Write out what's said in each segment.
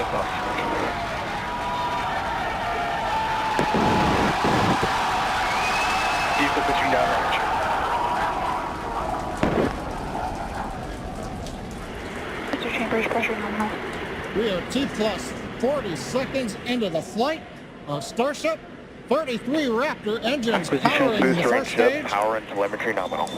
liftoff. Vehicle pitching downrange. Chambers pressure nominal. We are T plus 40 seconds into the flight of Starship. 33 Raptor engines powering the booster first ship, stage. power and telemetry nominal.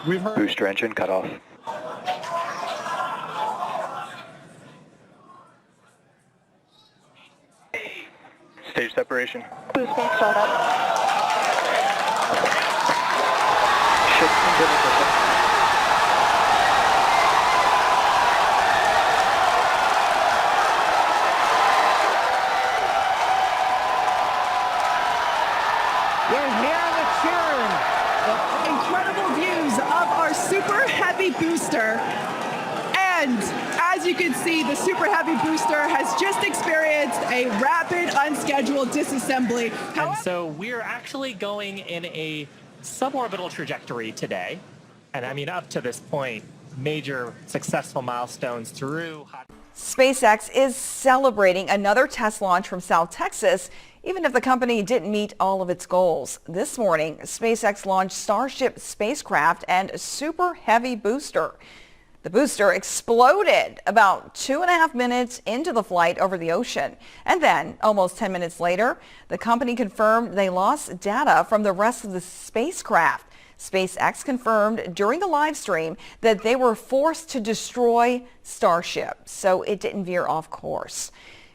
We've heard Booster engine cut off. Stage separation. Boost bank startup. Ship internal system. You're hearing the cheering. Incredible views of our Super Heavy booster. And as you can see, the Super Heavy booster has just experienced a rapid unscheduled disassembly. And so we're actually going in a suborbital trajectory today. And I mean, up to this point, major successful milestones through. SpaceX is celebrating another test launch from South Texas, even if the company didn't meet all of its goals. This morning, SpaceX launched Starship spacecraft and Super Heavy booster. The booster exploded about 2.5 minutes into the flight over the ocean. And then, almost 10 minutes later, the company confirmed they lost data from the rest of the spacecraft. SpaceX confirmed during the live stream that they were forced to destroy Starship, so it didn't veer off course.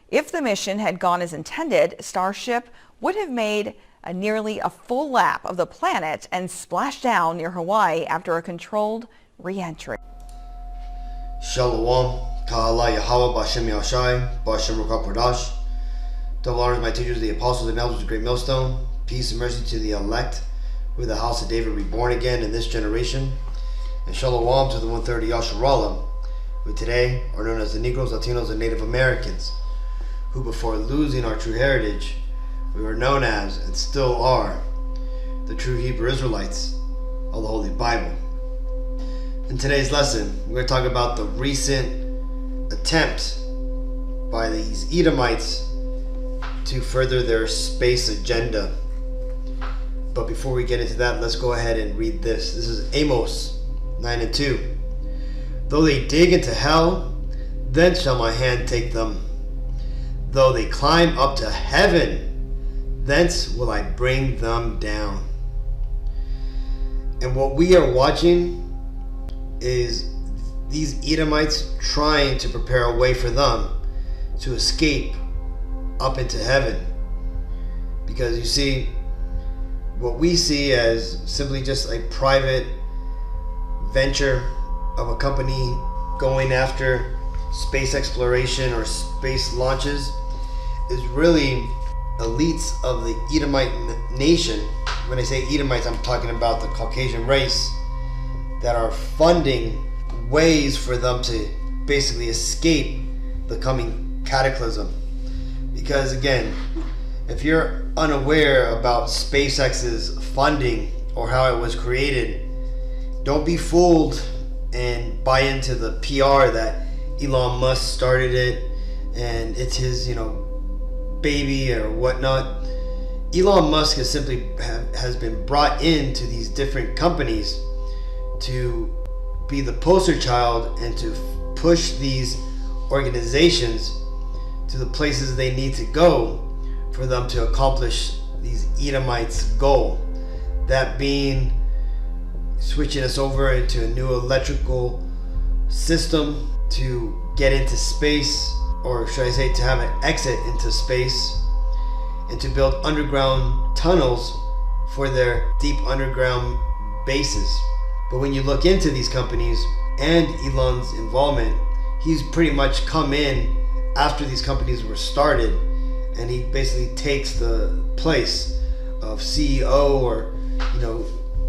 If the mission had gone as intended, Starship would have made nearly a full lap of the planet and splashed down near Hawaii after a controlled re-entry. Shalom, Ka'ala Yahawah, Ba'Shem Yahawashi, Ba'Shem Qadash. Double honors my teachers, the apostles and elders of the great millstone. Peace and mercy to the elect, with the house of David reborn again in this generation. And Shalom to the 130 Yasharallah, who today are known as the Negroes, Latinos, and Native Americans, who before losing our true heritage, we were known as, and still are, the true Hebrew Israelites of the Holy Bible. In today's lesson, we're going to talk about the recent attempt by these Edomites to further their space agenda. But before we get into that, let's go ahead and read this. This is Amos 9:2. Though they dig into hell, then shall my hand take them. Though they climb up to heaven, thence will I bring them down. And what we are watching is these Edomites trying to prepare a way for them to escape up into heaven. Because you see, what we see as simply just a private venture of a company going after space exploration or space launches is really elites of the Edomite nation. When I say Edomites, I'm talking about the Caucasian race that are funding ways for them to basically escape the coming cataclysm. Because again, if you're unaware about SpaceX's funding or how it was created, don't be fooled and buy into the PR that Elon Musk started it and it's his, baby or whatnot. Elon Musk has simply has been brought into these different companies to be the poster child and to push these organizations to the places they need to go for them to accomplish these Edomites' goal. That being switching us over into a new electrical system to get into space, or should I say to have an exit into space, and to build underground tunnels for their deep underground bases. But when you look into these companies and Elon's involvement, he's pretty much come in after these companies were started, and he basically takes the place of CEO or,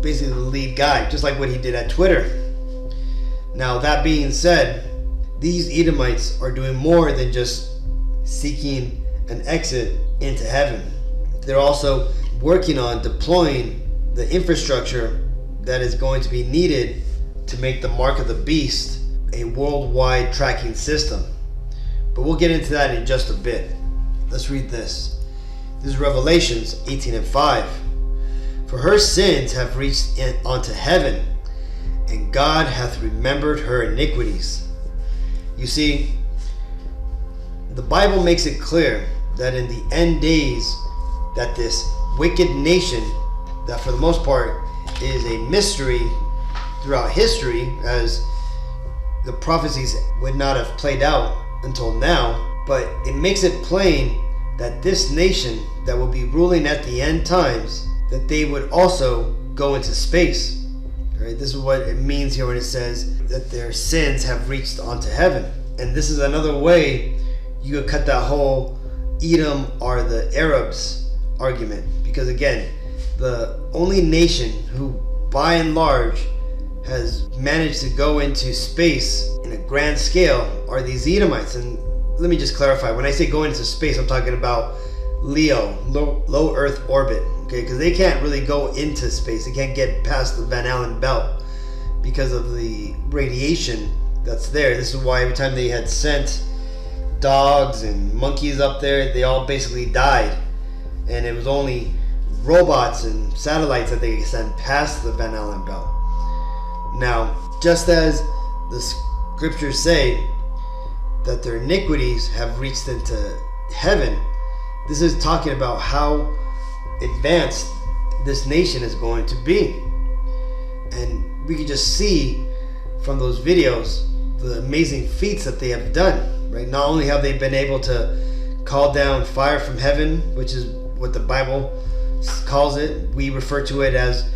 basically the lead guy, just like what he did at Twitter. Now, that being said, these Edomites are doing more than just seeking an exit into heaven. They're also working on deploying the infrastructure that is going to be needed to make the mark of the beast a worldwide tracking system, But we'll get into that in just a bit. Let's read this. This is Revelations 18:5. For her sins have reached unto heaven, and God hath remembered her iniquities. You see, the Bible makes it clear that in the end days, that this wicked nation, that for the most part is a mystery throughout history, as the prophecies would not have played out until now, but it makes it plain that this nation that will be ruling at the end times, that they would also go into space. Right? This is what it means here when it says that their sins have reached onto heaven. And this is another way you could cut that whole Edom are the Arabs argument. Because again, the only nation who by and large has managed to go into space in a grand scale are these Edomites. And let me just clarify, when I say go into space, I'm talking about LEO, low Earth orbit, okay? Because they can't really go into space. They can't get past the Van Allen belt because of the radiation that's there. This is why every time they had sent dogs and monkeys up there, they all basically died. And it was only robots and satellites that they sent past the Van Allen belt. Now, just as the scriptures say that their iniquities have reached into heaven, this is talking about how advanced this nation is going to be. And we can just see from those videos the amazing feats that they have done, right? Not only have they been able to call down fire from heaven, which is what the Bible calls it. We refer to it as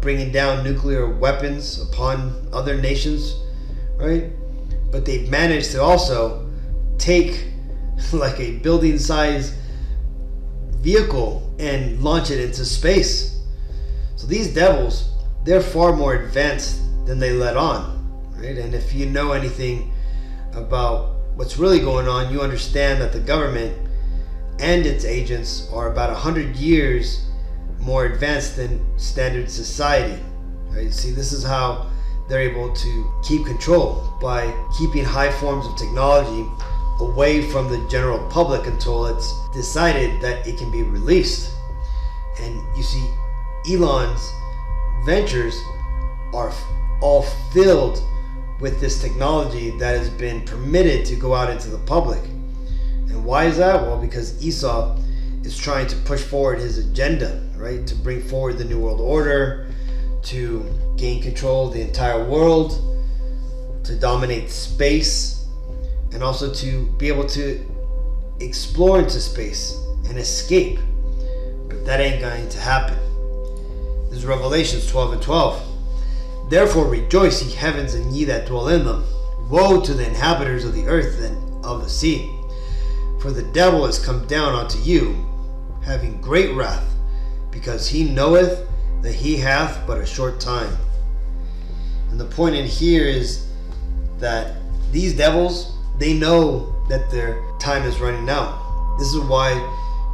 bringing down nuclear weapons upon other nations, right? But they've managed to also take like a building size vehicle and launch it into space. So these devils, they're far more advanced than they let on, right? And if you know anything about what's really going on, you understand that the government and its agents are about 100 years more advanced than standard society, right? See, this is how they're able to keep control, by keeping high forms of technology away from the general public until it's decided that it can be released. And you see, Elon's ventures are all filled with this technology that has been permitted to go out into the public. And why is that? Well, because Esau is trying to push forward his agenda, right? To bring forward the New World Order, to gain control of the entire world, to dominate space, and also to be able to explore into space and escape. But that ain't going to happen. This is Revelations 12:12. Therefore rejoice, ye heavens, and ye that dwell in them. Woe to the inhabitants of the earth and of the sea. For the devil is come down unto you, having great wrath, because he knoweth that he hath but a short time. And the point in here is that these devils, they know that their time is running out. This is why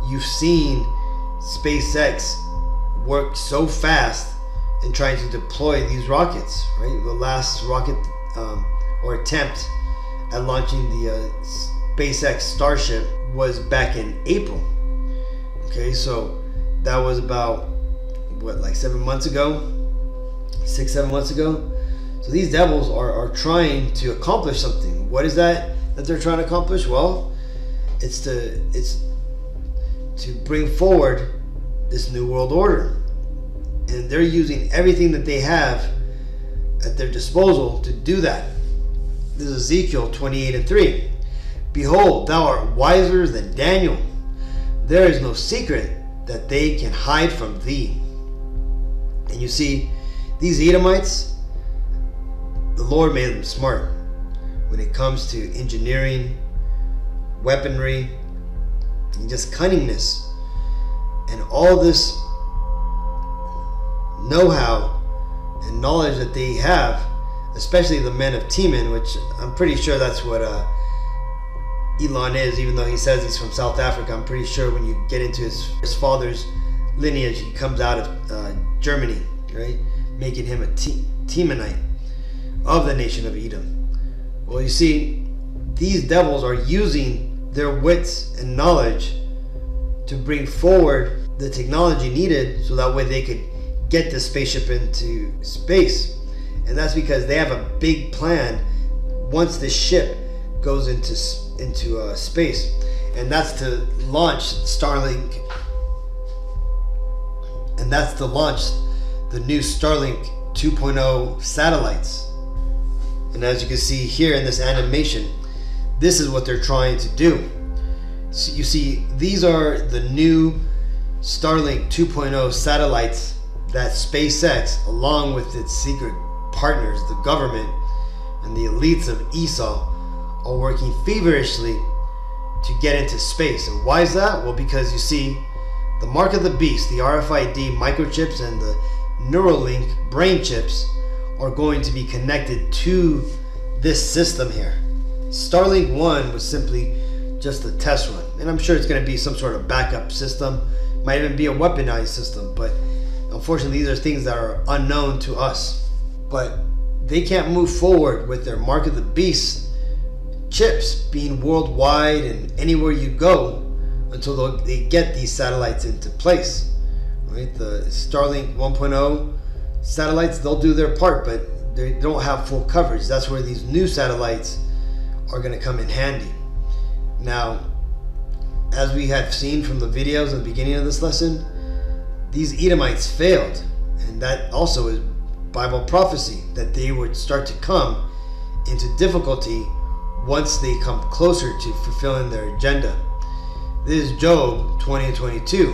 you've seen SpaceX work so fast in trying to deploy these rockets, right? The last rocket or attempt at launching the SpaceX Starship was back in April. Okay, so that was about what, like 7 months ago, 6-7 months ago. So these devils are trying to accomplish something. What is that they're trying to accomplish? Well, it's to bring forward this new world order, and they're using everything that they have at their disposal to do that. This is Ezekiel 28:3. Behold, thou art wiser than Daniel. There is no secret that they can hide from thee. And you see, these Edomites, the Lord made them smart when it comes to engineering, weaponry, and just cunningness. And all this know-how and knowledge that they have, especially the men of Teman, which I'm pretty sure that's what Elon is, even though he says he's from South Africa. I'm pretty sure when you get into his father's lineage, he comes out of Germany, right? Making him a Temanite of the nation of Edom. Well, you see, these devils are using their wits and knowledge to bring forward the technology needed so that way they could get the spaceship into space. And that's because they have a big plan once the ship goes into space, and that's to launch Starlink, and that's to launch the new Starlink 2.0 satellites. And as you can see here in this animation, this is what they're trying to do. So you see, these are the new Starlink 2.0 satellites that SpaceX, along with its secret partners, the government and the elites of Esau, are working feverishly to get into space. And why is that? Well, because you see, the mark of the beast, the RFID microchips and the Neuralink brain chips are going to be connected to this system here. Starlink 1 was simply just a test run, and I'm sure it's going to be some sort of backup system, might even be a weaponized system, but unfortunately these are things that are unknown to us. But they can't move forward with their mark of the beast chips being worldwide and anywhere you go until they get these satellites into place, right? The Starlink 1.0 satellites, they'll do their part, but they don't have full coverage. That's where these new satellites are going to come in handy. Now, as we had seen from the videos at the beginning of this lesson, these Edomites failed, and that also is Bible prophecy, that they would start to come into difficulty once they come closer to fulfilling their agenda. This is Job 20 and 22.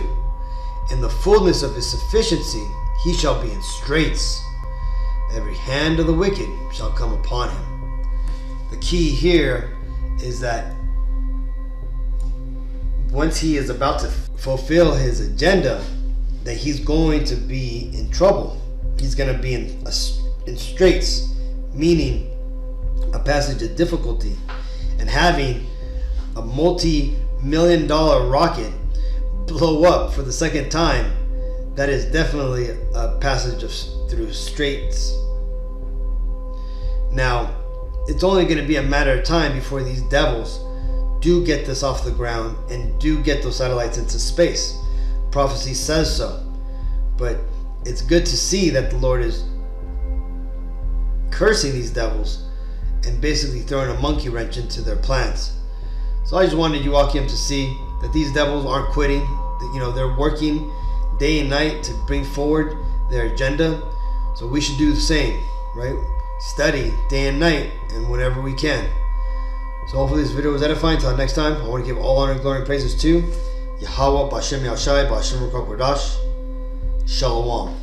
In the fullness of his sufficiency, he shall be in straits. Every hand of the wicked shall come upon him. The key here is that once he is about to fulfill his agenda, that he's going to be in trouble. He's going to be in straits, meaning a passage of difficulty. And having a multi-million-dollar rocket blow up for the second time, that is definitely a passage through straits. Now, it's only going to be a matter of time before these devils do get this off the ground and do get those satellites into space. Prophecy says so. But it's good to see that the Lord is cursing these devils and basically throwing a monkey wrench into their plans. So I just wanted Yahawakim to see that these devils aren't quitting. That, they're working day and night to bring forward their agenda. So we should do the same, right? Study day and night and whenever we can. So hopefully this video was edifying. Until next time, I want to give all honor, glory, and praises to Yahawah, B'Shem Yahawashi, B'Shem Qadash. Shalom.